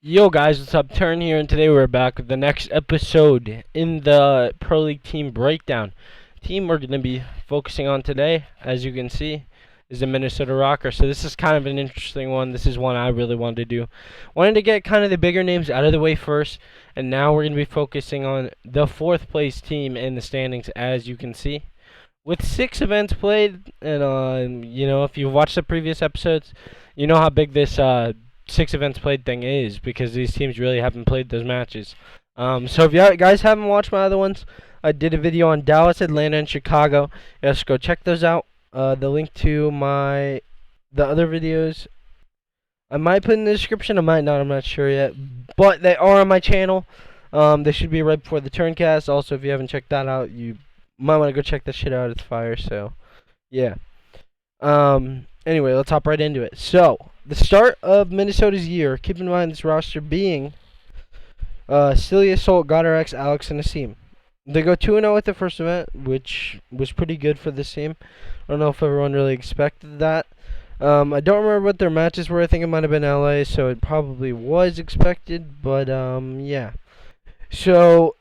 Yo guys, what's up? Turn here, and today we're back with the next episode in the Pro League team breakdown. Team we're going to be focusing on today, as you can see, is the Minnesota Rokkr. So this is kind of an interesting one. This is one I really wanted to do. Wanted to get kind of the bigger names out of the way first, and now we're going to be focusing on the fourth place team in the standings, as you can see. With 6 events played, and if you've watched the previous episodes, you know how big this 6 events played thing is because these teams really haven't played those matches. So if you guys haven't watched my other ones, I did a video on Dallas, Atlanta, and Chicago. Yes, go check those out. The link to the other videos I might put in the description. I might not. I'm not sure yet, but they are on my channel. They should be right before the turncast. Also, if you haven't checked that out, you might want to go check that shit out. It's fire. So, yeah. Anyway, let's hop right into it. So, the start of Minnesota's year. Keep in mind this roster being Silly Assault, Goddard, Alex, and Asim. They go 2-0 at the first event, which was pretty good for this team. I don't know if everyone really expected that. I don't remember what their matches were. I think it might have been LA, so it probably was expected. But yeah. So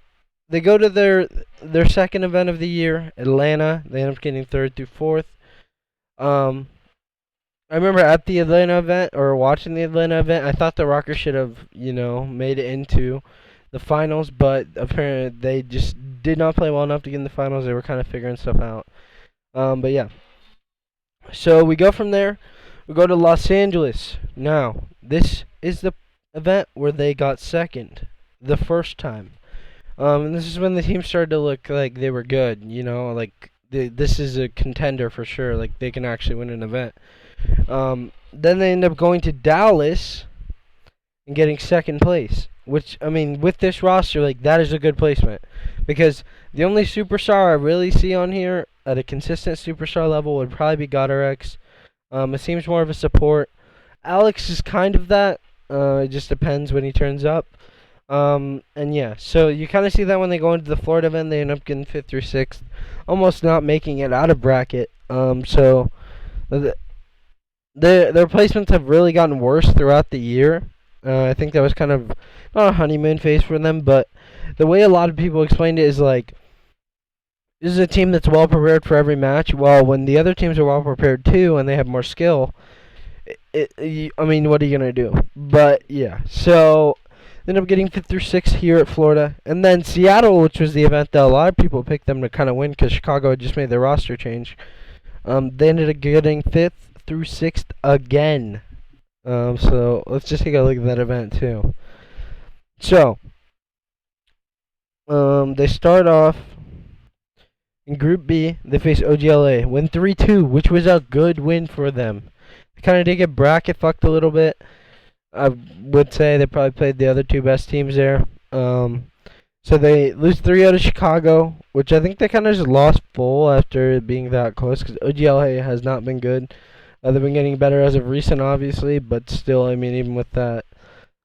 they go to their second event of the year, Atlanta. They end up getting third through fourth. I remember at the Atlanta event, or watching the Atlanta event, I thought the Rokkr should have, made it into the finals, but apparently they just did not play well enough to get in the finals. They were kind of figuring stuff out. But yeah. So we go from there. We go to Los Angeles. Now, this is the event where they got second the first time. And this is when the team started to look like they were good, this is a contender for sure. Like, they can actually win an event. Then they end up going to Dallas and getting second place. Which, I mean, with this roster, that is a good placement. Because the only superstar I really see on here at a consistent superstar level would probably be Goddard. It seems more of a support. Alex is kind of that. It just depends when he turns up. And yeah, so you kind of see that when they go into the Florida event, they end up getting 5th through 6th, almost not making it out of bracket. So their placements have really gotten worse throughout the year. I think that was kind of not a honeymoon phase for them, but the way a lot of people explained it is like, this is a team that's well prepared for every match. Well, when the other teams are well prepared too and they have more skill, I mean, what are you gonna do? But yeah, so they ended up getting 5th through 6th here at Florida, and then Seattle, which was the event that a lot of people picked them to kind of win because Chicago had just made their roster change. They ended up getting 5th through 6th again. So let's just take a look at that event too. So they start off in Group B. They face OGLA, win 3-2, which was a good win for them. They kind of did get bracket fucked a little bit. I would say they probably played the other two best teams there. So they lose 3-0 to Chicago, which I think they kind of just lost full after it being that close because OGLA has not been good. They've been getting better as of recent, obviously, but still, I mean, even with that.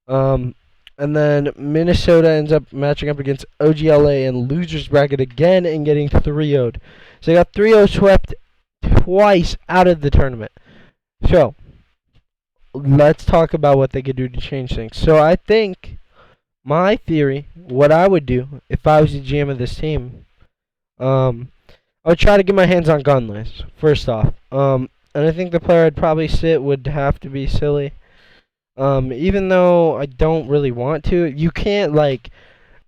And then Minnesota ends up matching up against OGLA in losers bracket again and getting 3-0'd. So they got 3-0 swept twice out of the tournament. So let's talk about what they could do to change things. So I think, my theory, what I would do if I was the GM of this team, I would try to get my hands on Gunless, first off. And I think the player I'd probably sit would have to be Silly. Even though I don't really want to, you can't,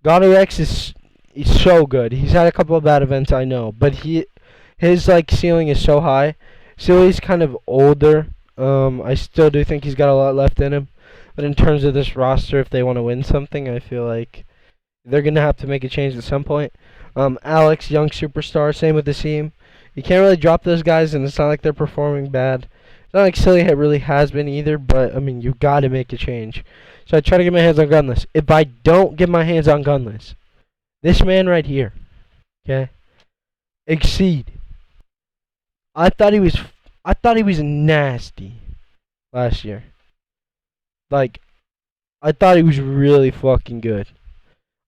Goddard is he's so good. He's had a couple of bad events, I know, but his ceiling is so high. Silly's kind of older. I still do think he's got a lot left in him. But in terms of this roster, if they want to win something, I feel like they're going to have to make a change at some point. Alex, young superstar, same with the team. You can't really drop those guys, and it's not like they're performing bad. It's not like Silly really has been either, but, I mean, you got to make a change. So I try to get my hands on Gunless. If I don't get my hands on Gunless, this man right here, okay, Exceed. I thought he was nasty last year. I thought he was really fucking good.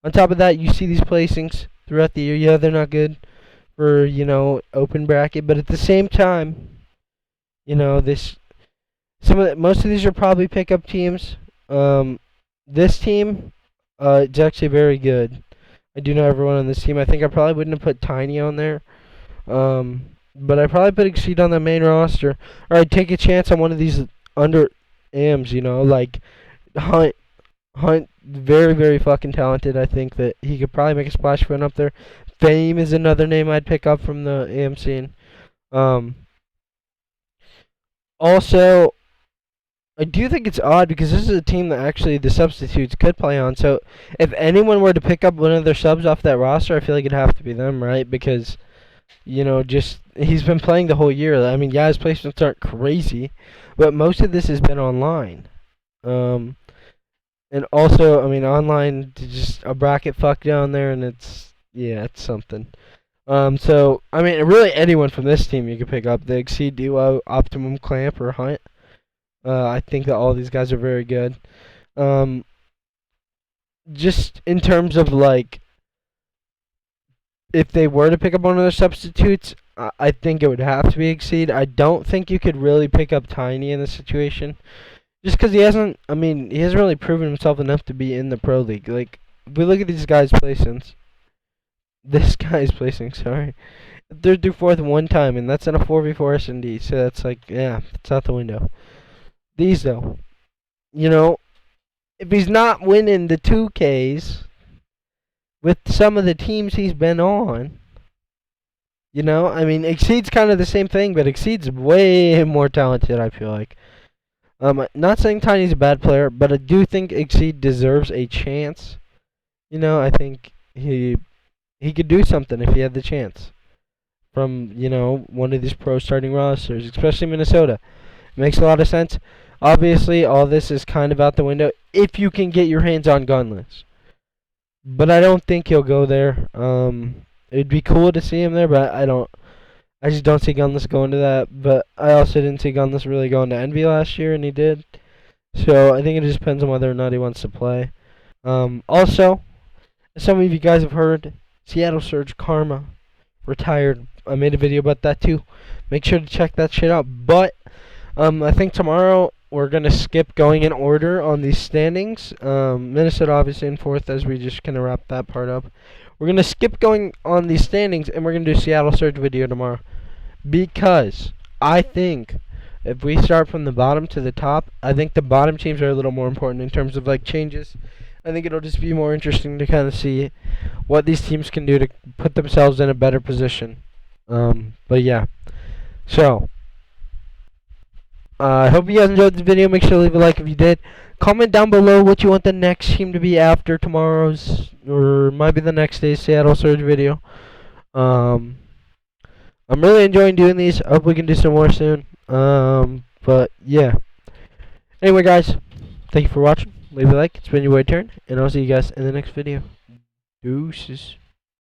On top of that, you see these placings throughout the year. Yeah, they're not good for, open bracket, but at the same time, most of these are probably pickup teams. this team, it's actually very good. I do know everyone on this team. I think I probably wouldn't have put Tiny on there. But I probably put Exceed on the main roster, or I'd take a chance on one of these under AMs. Like Hunt. Hunt, very, very fucking talented. I think that he could probably make a splash run up there. Fame is another name I'd pick up from the AM scene. Um, Also, I do think it's odd because this is a team that actually the substitutes could play on. So if anyone were to pick up one of their subs off that roster, I feel like it'd have to be them, right? Because just he's been playing the whole year. I mean, yeah, his placements aren't crazy, but most of this has been online. And also, I mean, online, just a bracket fuck down there, and it's something. So I mean, really anyone from this team you could pick up. The Exceed Duo, Optimum Clamp, or Hunt. I think that all these guys are very good. Um, just in terms of like, if they were to pick up one of their substitutes, I think it would have to be Exceed. I don't think you could really pick up Tiny in this situation. Just because he hasn't really proven himself enough to be in the pro league. Like, if we look at these guys' placings, this guy's placing, sorry, third through fourth one time, and that's in a 4v4 S&D. So that's like, yeah, it's out the window. These though, if he's not winning the 2Ks with some of the teams he's been on, I mean, Exceed's kind of the same thing, but Exceed's way more talented. I feel like. Not saying Tiny's a bad player, but I do think Exceed deserves a chance. I think he could do something if he had the chance from, one of these pro starting rosters, especially Minnesota. It makes a lot of sense. Obviously, all this is kind of out the window if you can get your hands on Gunless. But I don't think he'll go there. It'd be cool to see him there, but I just don't see Gunless going to that, but I also didn't see Gunless really going to Envy last year, and he did. So I think it just depends on whether or not he wants to play. Also, as some of you guys have heard, Seattle Surge Karma retired. I made a video about that too. Make sure to check that shit out. But I think tomorrow we're gonna skip going in order on these standings. Minnesota obviously in fourth, as we just kind of wrap that part up. We're gonna skip going on these standings, and we're gonna do Seattle Surge video tomorrow, because I think if we start from the bottom to the top, I think the bottom teams are a little more important in terms of like changes. I think it'll just be more interesting to kind of see what these teams can do to put themselves in a better position. But yeah, so I hope you guys enjoyed this video. Make sure to leave a like if you did. Comment down below what you want the next team to be after tomorrow's, or might be the next day's Seattle Surge video. I'm really enjoying doing these. I hope we can do some more soon. But yeah. Anyway, guys, thank you for watching. Leave a like. It's been your turn, and I'll see you guys in the next video. Deuces.